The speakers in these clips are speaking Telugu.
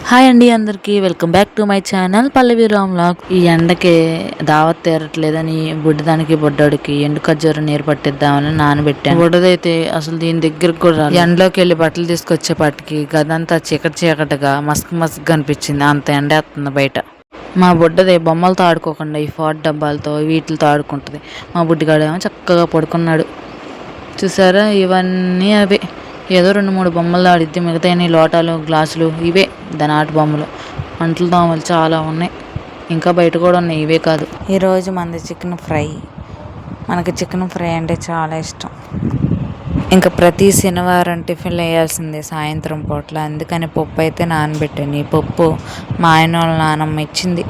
హాయ్ అండి అందరికీ welcome back to my channel Pallavi Ram vlog. ఈ ఎండకి దావత్ తీరట్లేదని బుడ్డదానికి బుడ్డోడికి ఎండు ఖర్జూరం నీరు పట్టిద్దామని నానబెట్టాను. బుడ్డదైతే అసలు దీని దగ్గరకు కూడా రాలేదు. ఎండలోకి వెళ్ళి బట్టలు తీసుకొచ్చేపాటికి గదంతా చీకటిగా మస్క్ అనిపించింది. అంత ఎండేస్తుంది బయట. మా బుడ్డది బొమ్మలతో ఆడుకోకుండా ఈ ఫాట్ డబ్బాలతో వీటితో ఆడుకుంటుంది. మా బుడ్డిగాడేమో చక్కగా పడుకున్నాడు. చూసారా, ఇవన్నీ అవే. ఏదో 2-3 బొమ్మలు ఆడిద్ది, మిగతా లోటాలు గ్లాసులు ఇవే దాని ఆట బొమ్మలు. అంట్లు దోమలు చాలా ఉన్నాయి, ఇంకా బయట కూడా ఉన్నాయి. ఇవే కాదు, ఈరోజు మనది చికెన్ ఫ్రై. మనకి చికెన్ ఫ్రై అంటే చాలా ఇష్టం. ఇంకా ప్రతి శనివారం టిఫిన్లు వేయాల్సిందే సాయంత్రం పూట్ల. అందుకని పప్పు అయితే నానబెట్టాను. ఈ పప్పు మా ఆయన వాళ్ళ నానమ్మ ఇచ్చింది.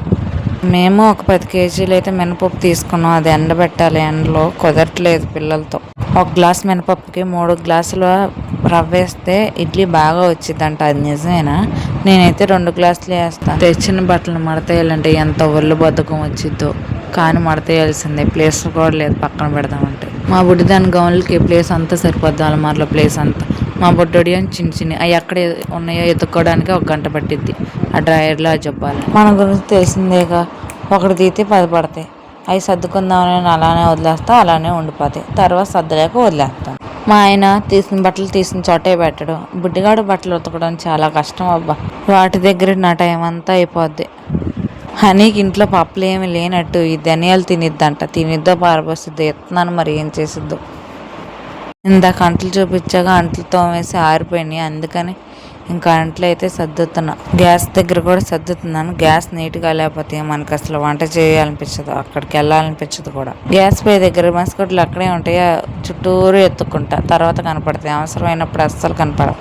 మేము ఒక 10 కేజీలు అయితే మినపప్పు తీసుకున్నాం. అది ఎండబెట్టాలి, ఎండలో కుదరట్లేదు పిల్లలతో. ఒక గ్లాస్ మినపప్పుకి 3 గ్లాసులు రవ్వ వేస్తే ఇడ్లీ బాగా వచ్చిందంట. అది నిజమేనా? నేనైతే 2 గ్లాసులు వేస్తాను. తెచ్చిన బట్టలు మడతేయాలంటే ఎంత ఒళ్ళు బద్ధకం వచ్చిద్దో, కానీ మడతేయాల్సిందే. ప్లేస్ కూడా లేదు పక్కన పెడదామంటే. మా బుడ్డిదాని గౌన్లకి ప్లేస్ అంతా సరిపోద్ది, అలమార్లో ప్లేస్ అంతా. మా బుడ్డోడి చిన్న అవి ఎక్కడ ఉన్నాయో ఎత్తుక్కోవడానికి 1 గంట పట్టిద్ది. ఆ డ్రాయర్లో ఆ జబ్బాలి మన గురించి తెలిసిందేగా. ఒకటి తీస్తే 10 పడతాయి. అవి సర్దుకుందామని అలానే వదిలేస్తా, అలానే ఉండిపోతాయి. తర్వాత సర్దలేక వదిలేస్తాను. మా ఆయన తీసిన బట్టలు తీసిన చోటే పెట్టడం. బుడ్డిగాడు బట్టలు ఉతకడం చాలా కష్టం అబ్బా. వాటి దగ్గర నా టైం అంతా అయిపోద్ది. హనీకి ఇంట్లో పప్పులు ఏమి లేనట్టు ఈ ధనియాలు తినిద్దో పారబోసిద్దో ఎత్తున్నాను, మరి ఏం చేసిద్దో. ఇందాక అంట్లు చూపించాగా అంట్లు తోమేసి ఆరిపోయినాయి. అందుకని ఇంకా అంట్లు అయితే సర్దుతున్నా. గ్యాస్ దగ్గర కూడా సర్దుతున్నాను. గ్యాస్ నీట్గా లేకపోతే మనకు అసలు వంట చేయాలనిపించదు, అక్కడికి వెళ్ళాలనిపించదు కూడా. గ్యాస్ పై దగ్గర మసికొట్లు అక్కడే ఉంటాయి, చుట్టూరు ఎత్తుకుంటా, తర్వాత కనపడతాయి. అవసరమైనప్పుడు అస్సలు కనపడవు.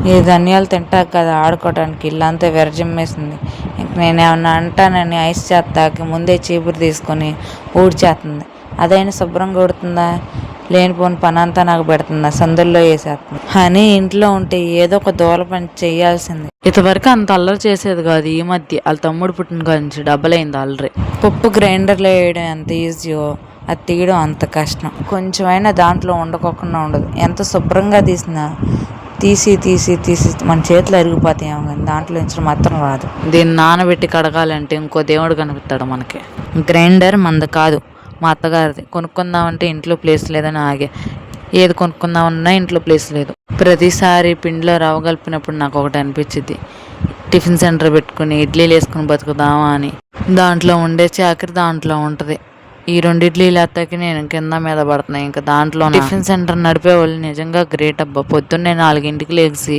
ఈ ధనియాలు తింటాక కదా ఆడుకోవడానికి ఇల్లంతా విరజిమ్మేసింది. ఇంక నేనేమన్నా అంటానని ఐస్ చేస్తాకి ముందే చీపురు తీసుకొని ఊడ్చేస్తుంది. అదైనా శుభ్రంగా ఊడుతుందా? లేనిపోని పని అంతా నాకు పెడుతుందా? సందుల్లో వేసేస్తుంది. అని ఇంట్లో ఉంటే ఏదో ఒక దూల పని చేయాల్సింది. ఇంతవరకు అంత అల్లరి చేసేది కాదు. ఈ మధ్య వాళ్ళ తమ్ముడు పుట్టిన కాడి నుంచి డబ్బలైంది అల్లరి. పప్పు గ్రైండర్లో వేయడం ఎంత ఈజీయో అది తీయడం అంత కష్టం. కొంచెమైనా దాంట్లో ఉండకోకుండా ఉండదు. ఎంత శుభ్రంగా తీసినా తీసి మన చేతులు అరిగిపోతాయేమో, కానీ దాంట్లో నుంచి మాత్రం రాదు. దీన్ని నానబెట్టి కడగాలంటే ఇంకో దేవుడు కనిపిస్తాడు మనకి. గ్రైండర్ మంద కాదు, మా అత్తగారిది. కొనుక్కుందామంటే ఇంట్లో ప్లేస్ లేదని ఆగే. ఏది కొనుక్కుందామన్నా ఇంట్లో ప్లేస్ లేదు. ప్రతిసారి పిండిలో రవ్వ కలిపినప్పుడు నాకు ఒకటి అనిపించింది, టిఫిన్ సెంటర్ పెట్టుకుని ఇడ్లీలు వేసుకుని బతుకుదామా అని. దాంట్లో ఉండే చాకరి దాంట్లో ఉంటుంది. ఈ 2 ఇడ్లీలు ఎత్తాకి నేను కింద మీద పడుతున్నాయి. ఇంకా దాంట్లో టిఫిన్ సెంటర్ నడిపే వాళ్ళు నిజంగా గ్రేట్ అబ్బా. పొద్దున్నే 4ంటికి లేచి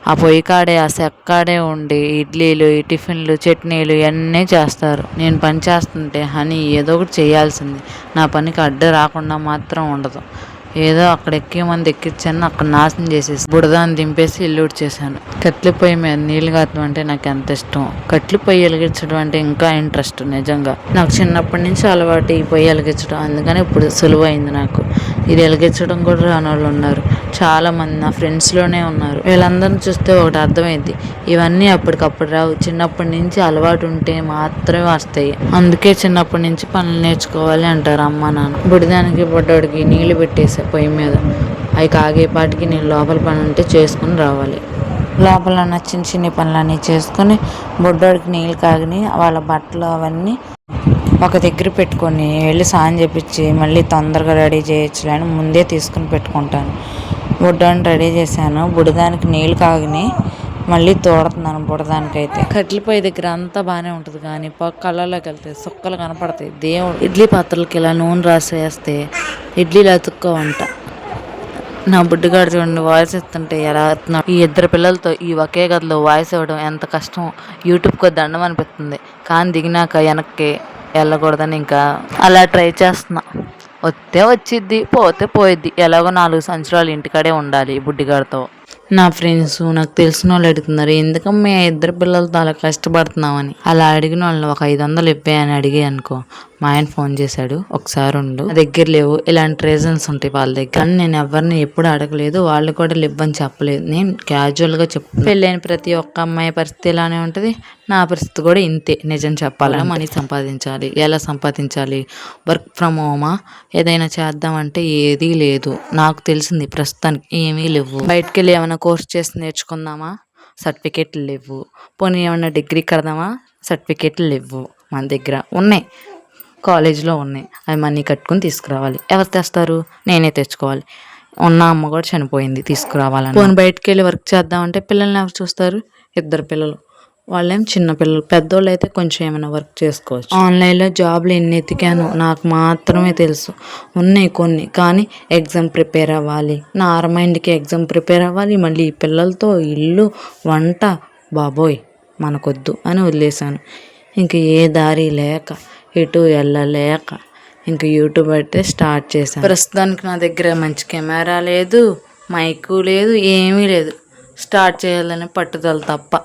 ఆ పొయ్యి కాడే ఆ సెక్కాడే ఉండి ఇడ్లీలు, ఈ టిఫిన్లు, చట్నీలు ఇవన్నీ చేస్తారు. నేను పని చేస్తుంటే హనీ ఏదో ఒకటి చేయాల్సింది. నా పనికి అడ్డు రాకుండా మాత్రం ఉండదు. ఏదో అక్కడ మంది ఎక్కించాను, అక్కడ నాశనం చేసేసి బుడదాన్ని దింపేసి ఇల్లు ఉడిచేసాను. కట్లి పొయ్యి మీద నీళ్ళు కాచడం అంటే నాకు ఎంత ఇష్టం. కట్లు పొయ్యి వెలిగించడం అంటే ఇంకా ఇంట్రెస్ట్. నిజంగా నాకు చిన్నప్పటి నుంచి అలవాటు ఈ పొయ్యి వెలిగించడం. అందుకని ఇప్పుడు సులువైంది నాకు. ఇది వెలిగించడం కూడా రాని వాళ్ళు ఉన్నారు చాలామంది, నా ఫ్రెండ్స్లోనే ఉన్నారు. వీళ్ళందరిని చూస్తే ఒకటి అర్థమైంది, ఇవన్నీ అప్పటికప్పుడు రావు. చిన్నప్పటి నుంచి అలవాటు ఉంటే మాత్రమే వస్తాయి. అందుకే చిన్నప్పటి నుంచి పనులు నేర్చుకోవాలి అంటారు అమ్మ నాన్న. బుడిదానికి బుడ్డోడికి నీళ్లు పెట్టేసా పొయ్యి మీద. అవి కాగేపాటికి నేను లోపల పని ఉంటే చేసుకుని రావాలి. లోపల చిన్న పనులన్నీ చేసుకొని బుడ్డోడికి నీళ్ళు కాగిని వాళ్ళ బట్టలు అవన్నీ ఒక దగ్గర పెట్టుకొని వెళ్ళి స్నానం చేపించి మళ్ళీ తొందరగా రెడీ చేయొచ్చులే అని ముందే తీసుకుని పెట్టుకుంటాను. బుడ్డోని రెడీ చేశాను. బుడదానికి నీళ్ళు కాగిని మళ్ళీ తోడుతున్నాను. బుడదానికైతే కట్ల పొయ్యి దగ్గర అంతా బాగానే ఉంటుంది, కానీ కళ్ళలోకి వెళ్తే సుక్కలు కనపడతాయి. దేవుడు ఇడ్లీ పాత్రలకి ఇలా నూనె రాసి వేస్తే ఇడ్లీలు అతుక్కోవంట. నా బుడ్డిగాడు చూడండి వాయిస్ ఇస్తుంటే ఎలా అవుతున్నాడు. ఈ 2 పిల్లలతో ఈ ఒకే గదిలో వాయిస్ ఇవ్వడం ఎంత కష్టం. యూట్యూబ్కి దండం అనిపిస్తుంది, కానీ దిగినాక వెనక్కి వెళ్ళకూడదని ఇంకా అలా ట్రై చేస్తున్నా. వస్తే వచ్చిద్ది, పోతే పోయిద్ది. ఎలాగో 4 సంవత్సరాలు ఇంటికాడే ఉండాలి బుడ్డిగాడితో. నా ఫ్రెండ్స్ నాకు తెలిసిన వాళ్ళు అడుగుతున్నారు, ఎందుకమ్మా 2 పిల్లలతో అలా కష్టపడుతున్నామని. అలా అడిగిన వాళ్ళని ఒక 500 ఇవ్వాయని అడిగి అనుకో, మా ఆయన ఫోన్ చేశాడు, ఒకసారి ఉండు, నా దగ్గర లేవు. ఇలాంటి రీజన్స్ ఉంటాయి వాళ్ళ దగ్గర. కానీ నేను ఎవరిని ఎప్పుడు అడగలేదు, వాళ్ళు కూడా ఇవ్వని చెప్పలేదు. నేను క్యాజువల్గా చెప్తాను. పెళ్ళైన ప్రతి ఒక్క అమ్మాయి పరిస్థితి ఇలానే ఉంటుంది, నా పరిస్థితి కూడా ఇంతే. నిజం చెప్పాలి, మనీ సంపాదించాలి. ఎలా సంపాదించాలి? వర్క్ ఫ్రమ్ హోమా ఏదైనా చేద్దామంటే ఏదీ లేదు. నాకు తెలిసింది ప్రస్తుతానికి ఏమీ లేవు. బయటకు వెళ్ళి ఏమైనా కోర్స్ చేసి నేర్చుకుందామా సర్టిఫికేట్లు లేవు. పోనీ ఏమన్నా డిగ్రీ కడదామా, సర్టిఫికేట్లు లేవు. మన దగ్గర ఉన్నాయి, కాలేజీలో ఉన్నాయి, అవి మనీ కట్టుకుని తీసుకురావాలి. ఎవరు తెస్తారు? నేనే తెచ్చుకోవాలి. ఉన్న అమ్మ కూడా చనిపోయింది, తీసుకురావాలని. పోనీ బయటకు వెళ్ళి వర్క్ చేద్దామంటే పిల్లల్ని ఎవరు చూస్తారు? 2 పిల్లలు, వాళ్ళేం చిన్న పిల్లలు. పెద్దోళ్ళు అయితే కొంచెం ఏమైనా వర్క్ చేసుకోవచ్చు. ఆన్లైన్లో జాబ్లు ఎన్ని ఎతికాను, నాకు మాత్రమే తెలుసు. ఉన్నాయి కొన్ని, కానీ ఎగ్జామ్ ప్రిపేర్ అవ్వాలి, నా మైండ్కి ఎగ్జామ్ ప్రిపేర్ అవ్వాలి, మళ్ళీ ఈ పిల్లలతో ఇల్లు వంట, బాబోయ్ మనకొద్దు అని వదిలేశాను. ఇంక ఏ దారి లేక, ఎటు వెళ్ళలేక ఇంక యూట్యూబ్ అయితే స్టార్ట్ చేశాను. ప్రస్తుతానికి నా దగ్గర మంచి కెమెరా లేదు, మైకు లేదు, ఏమీ లేదు. స్టార్ట్ చేయాలనే పట్టుదల తప్ప.